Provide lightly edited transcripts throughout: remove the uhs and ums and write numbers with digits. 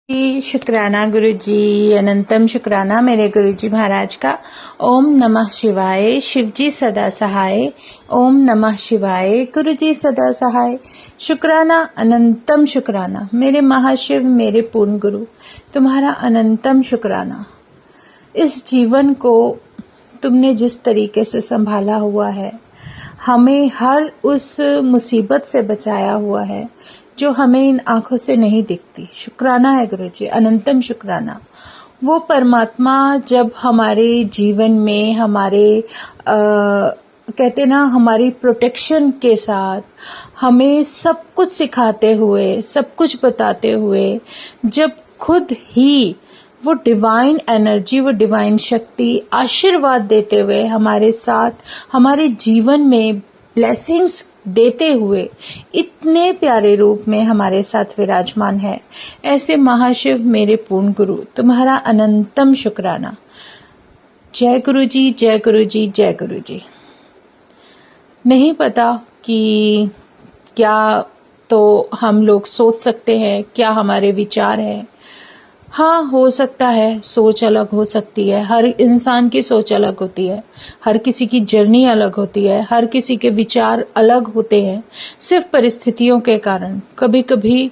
जी, शुक्राना गुरु जी, अनंतम शुक्राना मेरे गुरु जी महाराज का। ओम नमः शिवाय, शिव जी सदा सहाय। ओम नमः शिवाय, गुरु जी सदा सहाय। शुक्राना अनंतम शुक्राना मेरे महाशिव, मेरे पूर्ण गुरु, तुम्हारा अनंतम शुक्राना। इस जीवन को तुमने जिस तरीके से संभाला हुआ है, हमें हर उस मुसीबत से बचाया हुआ है जो हमें इन आंखों से नहीं दिखती। शुक्राना है गुरु जी, अनंतम शुक्राना। वो परमात्मा जब हमारे जीवन में कहते ना, हमारी प्रोटेक्शन के साथ हमें सब कुछ सिखाते हुए, सब कुछ बताते हुए, जब खुद ही वो डिवाइन एनर्जी, वो डिवाइन शक्ति आशीर्वाद देते हुए हमारे साथ, हमारे जीवन में ब्लेसिंग्स देते हुए इतने प्यारे रूप में हमारे साथ विराजमान है, ऐसे महाशिव मेरे पूर्ण गुरु, तुम्हारा अनंतम शुक्राना। जय गुरु जी, जय गुरु जी, जय गुरु जी। नहीं पता कि क्या तो हम लोग सोच सकते हैं, क्या हमारे विचार हैं। हाँ, हो सकता है सोच अलग हो सकती है, हर इंसान की सोच अलग होती है, हर किसी की जर्नी अलग होती है, हर किसी के विचार अलग होते हैं, सिर्फ परिस्थितियों के कारण। कभी कभी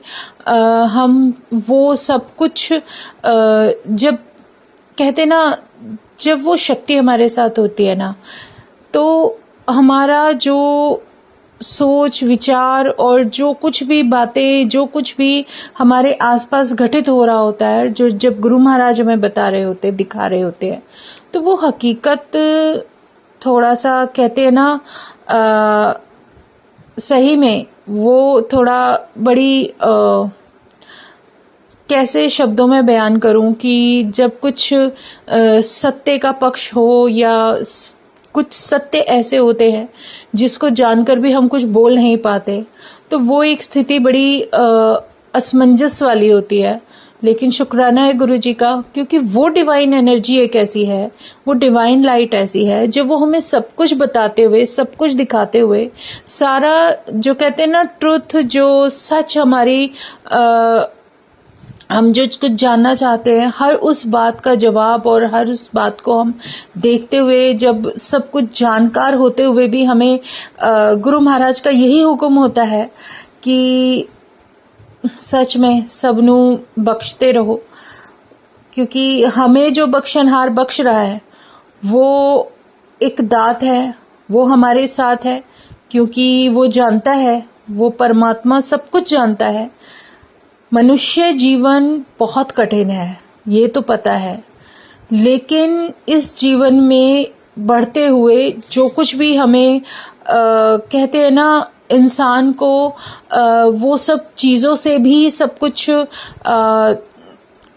हम वो सब कुछ जब कहते ना, जब वो शक्ति हमारे साथ होती है ना, तो हमारा जो सोच विचार और जो कुछ भी बातें, जो कुछ भी हमारे आसपास घटित हो रहा होता है, जो जब गुरु महाराज हमें बता रहे होते, दिखा रहे होते हैं, तो वो हकीकत थोड़ा सा कहते हैं ना, सही में वो थोड़ा बड़ी कैसे शब्दों में बयान करूं कि जब कुछ सत्य का पक्ष हो, या कुछ सत्य ऐसे होते हैं जिसको जानकर भी हम कुछ बोल नहीं पाते, तो वो एक स्थिति बड़ी असमंजस वाली होती है। लेकिन शुक्राना है गुरु जी का, क्योंकि वो डिवाइन एनर्जी एक ऐसी है, वो डिवाइन लाइट ऐसी है, जो वो हमें सब कुछ बताते हुए, सब कुछ दिखाते हुए, सारा जो कहते हैं ना ट्रुथ, जो सच हमारी हम जो कुछ जानना चाहते हैं, हर उस बात का जवाब और हर उस बात को हम देखते हुए, जब सब कुछ जानकार होते हुए भी हमें गुरु महाराज का यही हुक्म होता है कि सच में सबनू बख्शते रहो, क्योंकि हमें जो बख्शनहार बख्श रहा है वो एक दात है, वो हमारे साथ है, क्योंकि वो जानता है, वो परमात्मा सब कुछ जानता है। मनुष्य जीवन बहुत कठिन है, ये तो पता है, लेकिन इस जीवन में बढ़ते हुए जो कुछ भी हमें कहते हैं ना, इंसान को वो सब चीज़ों से भी सब कुछ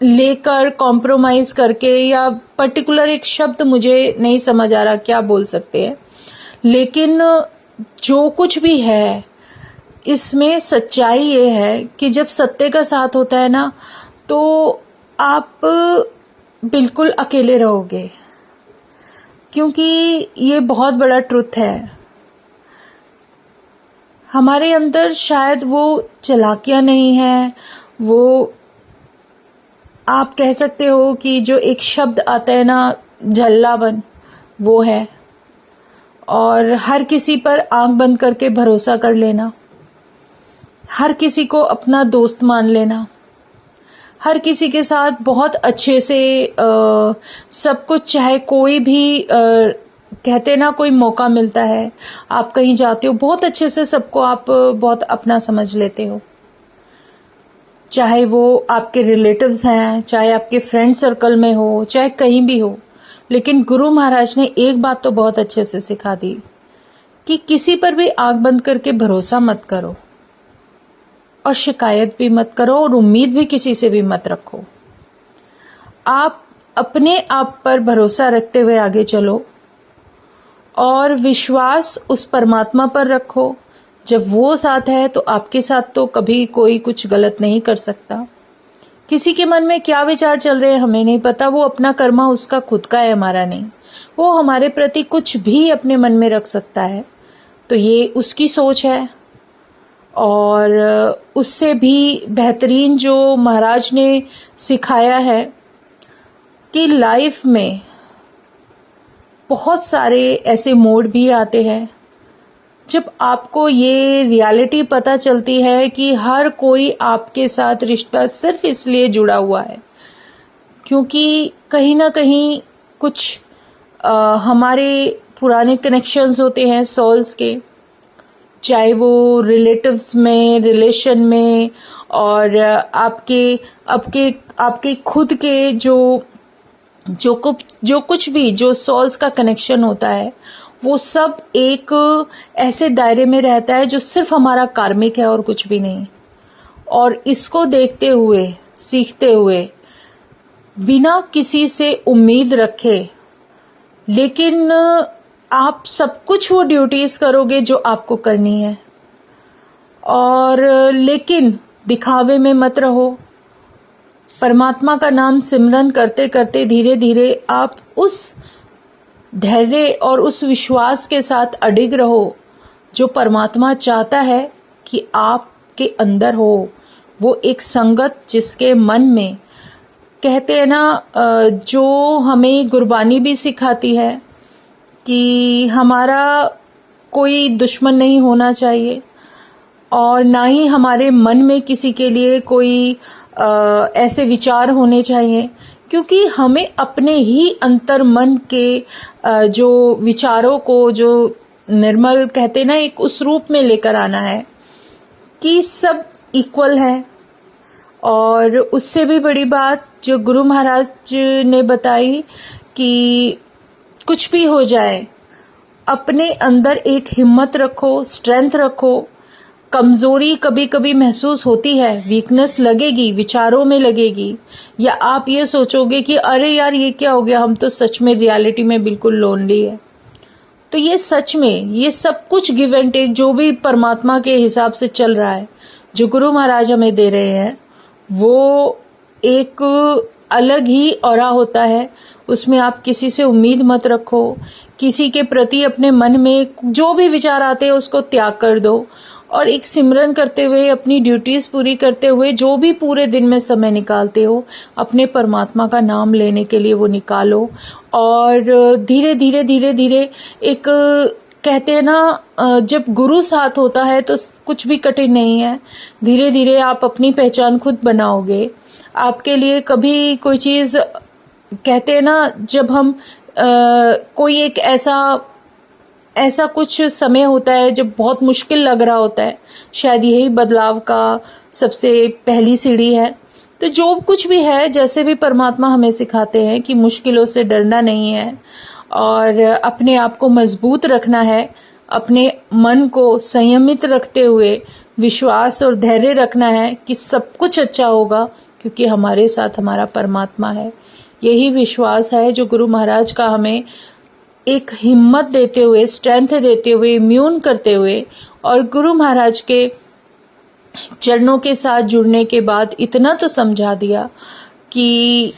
लेकर कॉम्प्रोमाइज़ करके, या पर्टिकुलर एक शब्द मुझे नहीं समझ आ रहा क्या बोल सकते हैं, लेकिन जो कुछ भी है इसमें सच्चाई ये है कि जब सत्य का साथ होता है ना, तो आप बिल्कुल अकेले रहोगे, क्योंकि ये बहुत बड़ा ट्रुथ है। हमारे अंदर शायद वो चालाकियां नहीं है, वो आप कह सकते हो कि जो एक शब्द आता है ना, झल्लापन, वो है। और हर किसी पर आंख बंद करके भरोसा कर लेना, हर किसी को अपना दोस्त मान लेना, हर किसी के साथ बहुत अच्छे से सब कुछ, चाहे कोई भी कहते ना, कोई मौका मिलता है, आप कहीं जाते हो, बहुत अच्छे से सबको आप बहुत अपना समझ लेते हो, चाहे वो आपके रिलेटिव्स हैं, चाहे आपके फ्रेंड सर्कल में हो, चाहे कहीं भी हो। लेकिन गुरु महाराज ने एक बात तो बहुत अच्छे से सिखा दी कि किसी पर भी आंख बंद करके भरोसा मत करो, और शिकायत भी मत करो, और उम्मीद भी किसी से भी मत रखो। आप अपने आप पर भरोसा रखते हुए आगे चलो, और विश्वास उस परमात्मा पर रखो। जब वो साथ है तो आपके साथ तो कभी कोई कुछ गलत नहीं कर सकता। किसी के मन में क्या विचार चल रहे हैं हमें नहीं पता, वो अपना कर्मा उसका खुद का है, हमारा नहीं। वो हमारे प्रति कुछ भी अपने मन में रख सकता है, तो ये उसकी सोच है। और उससे भी बेहतरीन जो महाराज ने सिखाया है कि लाइफ में बहुत सारे ऐसे मोड़ भी आते हैं जब आपको ये रियलिटी पता चलती है कि हर कोई आपके साथ रिश्ता सिर्फ इसलिए जुड़ा हुआ है क्योंकि कहीं ना कहीं कुछ हमारे पुराने कनेक्शंस होते हैं सोल्स के, चाहे वो रिलेटिव्स में, रिलेशन में, और आपके आपके आपके खुद के जो कुछ भी जो सोल्स का कनेक्शन होता है वो सब एक ऐसे दायरे में रहता है जो सिर्फ हमारा कार्मिक है और कुछ भी नहीं। और इसको देखते हुए, सीखते हुए, बिना किसी से उम्मीद रखे, लेकिन आप सब कुछ वो ड्यूटीज करोगे जो आपको करनी है, और लेकिन दिखावे में मत रहो। परमात्मा का नाम सिमरन करते करते धीरे धीरे आप उस धैर्य और उस विश्वास के साथ अडिग रहो जो परमात्मा चाहता है कि आपके अंदर हो। वो एक संगत जिसके मन में, कहते हैं ना, जो हमें गुरबानी भी सिखाती है कि हमारा कोई दुश्मन नहीं होना चाहिए और ना ही हमारे मन में किसी के लिए कोई ऐसे विचार होने चाहिए, क्योंकि हमें अपने ही अंतर मन के जो विचारों को, जो निर्मल कहते ना, एक उस रूप में लेकर आना है कि सब इक्वल है। और उससे भी बड़ी बात जो गुरु महाराज ने बताई कि कुछ भी हो जाए अपने अंदर एक हिम्मत रखो, स्ट्रेंथ रखो। कमजोरी कभी कभी महसूस होती है, वीकनेस लगेगी, विचारों में लगेगी, या आप ये सोचोगे कि अरे यार ये क्या हो गया, हम तो सच में रियलिटी में बिल्कुल लोनली है। तो ये सच में ये सब कुछ गिव एंड टेक जो भी परमात्मा के हिसाब से चल रहा है, जो गुरु महाराज हमें दे रहे हैं, वो एक अलग ही ऑरा होता है। उसमें आप किसी से उम्मीद मत रखो, किसी के प्रति अपने मन में जो भी विचार आते हैं उसको त्याग कर दो, और एक सिमरन करते हुए, अपनी ड्यूटीज पूरी करते हुए, जो भी पूरे दिन में समय निकालते हो अपने परमात्मा का नाम लेने के लिए वो निकालो। और धीरे धीरे धीरे धीरे एक, कहते हैं ना, जब गुरु साथ होता है तो कुछ भी कठिन नहीं है। धीरे धीरे आप अपनी पहचान खुद बनाओगे। आपके लिए कभी कोई चीज, कहते हैं ना, जब हम कोई एक ऐसा कुछ समय होता है जब बहुत मुश्किल लग रहा होता है, शायद यही बदलाव का सबसे पहली सीढ़ी है। तो जो कुछ भी है, जैसे भी परमात्मा हमें सिखाते हैं कि मुश्किलों से डरना नहीं है और अपने आप को मजबूत रखना है, अपने मन को संयमित रखते हुए विश्वास और धैर्य रखना है कि सब कुछ अच्छा होगा, क्योंकि हमारे साथ हमारा परमात्मा है। यही विश्वास है जो गुरु महाराज का हमें एक हिम्मत देते हुए, स्ट्रेंथ देते हुए, इम्यून करते हुए, और गुरु महाराज के चरणों के साथ जुड़ने के बाद इतना तो समझा दिया कि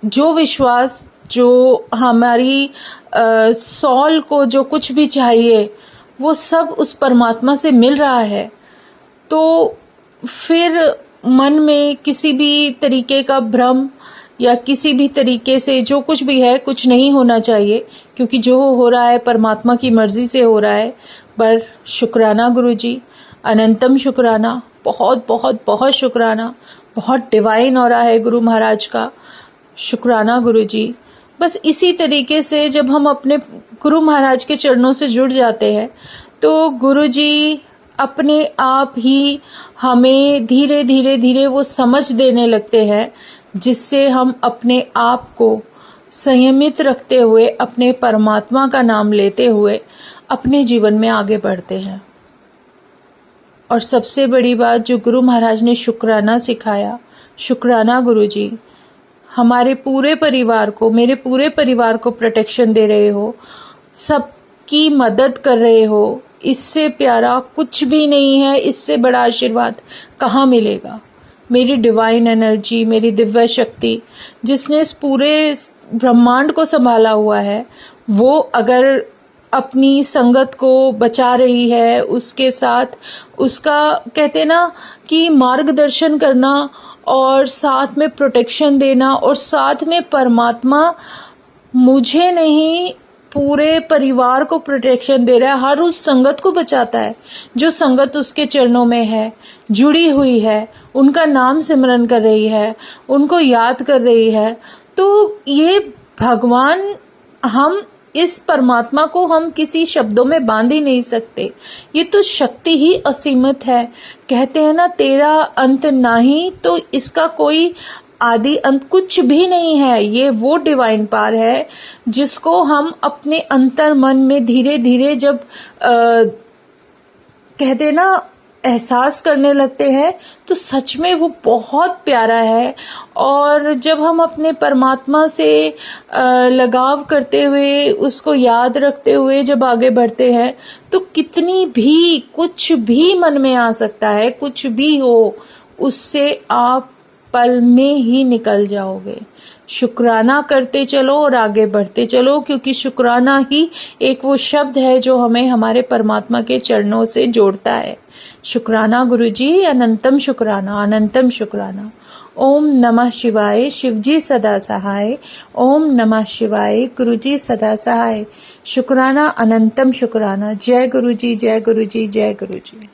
जो विश्वास, जो हमारी सॉल को जो कुछ भी चाहिए वो सब उस परमात्मा से मिल रहा है, तो फिर मन में किसी भी तरीके का भ्रम या किसी भी तरीके से जो कुछ भी है, कुछ नहीं होना चाहिए, क्योंकि जो हो रहा है परमात्मा की मर्जी से हो रहा है। पर शुक्राना गुरुजी, अनंतम शुक्राना, बहुत बहुत बहुत शुक्राना। बहुत डिवाइन हो रहा है गुरु महाराज का, शुक्राना गुरुजी। बस इसी तरीके से जब हम अपने गुरु महाराज के चरणों से जुड़ जाते हैं तो गुरुजी अपने आप ही हमें धीरे धीरे धीरे वो समझ देने लगते हैं, जिससे हम अपने आप को संयमित रखते हुए, अपने परमात्मा का नाम लेते हुए अपने जीवन में आगे बढ़ते हैं। और सबसे बड़ी बात जो गुरु महाराज ने शुक्राना सिखाया, शुक्राना गुरुजी, हमारे पूरे परिवार को, मेरे पूरे परिवार को प्रोटेक्शन दे रहे हो, सबकी मदद कर रहे हो। इससे प्यारा कुछ भी नहीं है, इससे बड़ा आशीर्वाद कहाँ मिलेगा। मेरी डिवाइन एनर्जी, मेरी दिव्य शक्ति जिसने इस पूरे ब्रह्मांड को संभाला हुआ है, वो अगर अपनी संगत को बचा रही है, उसके साथ उसका कहते ना कि मार्गदर्शन करना और साथ में प्रोटेक्शन देना और साथ में परमात्मा मुझे नहीं पूरे परिवार को प्रोटेक्शन दे रहा है, हर उस संगत को बचाता है जो संगत उसके चरणों में है, जुड़ी हुई है, उनका नाम सिमरन कर रही है, उनको याद कर रही है। तो ये भगवान, हम इस परमात्मा को हम किसी शब्दों में बांध ही नहीं सकते। ये तो शक्ति ही असीमित है। कहते हैं ना, तेरा अंत नहीं, तो इसका कोई आदि अंत कुछ भी नहीं है। ये वो डिवाइन पावर है जिसको हम अपने अंतर मन में धीरे धीरे जब कहते ना एहसास करने लगते हैं तो सच में वो बहुत प्यारा है। और जब हम अपने परमात्मा से लगाव करते हुए, उसको याद रखते हुए जब आगे बढ़ते हैं तो कितनी भी कुछ भी मन में आ सकता है, कुछ भी हो, उससे आप पल में ही निकल जाओगे। शुक्राना करते चलो और आगे बढ़ते चलो, क्योंकि शुक्राना ही एक वो शब्द है जो हमें हमारे परमात्मा के चरणों से जोड़ता है। शुक्राना गुरुजी, अनंतम शुक्राना, अनंतम शुक्राना। ओम नमः शिवाय, शिवजी सदा सहाय। ओम नमः शिवाय, गुरुजी सदा सहाय। शुक्राना, अनंतम शुक्राना। जय गुरुजी, जय गुरुजी, जय गुरुजी।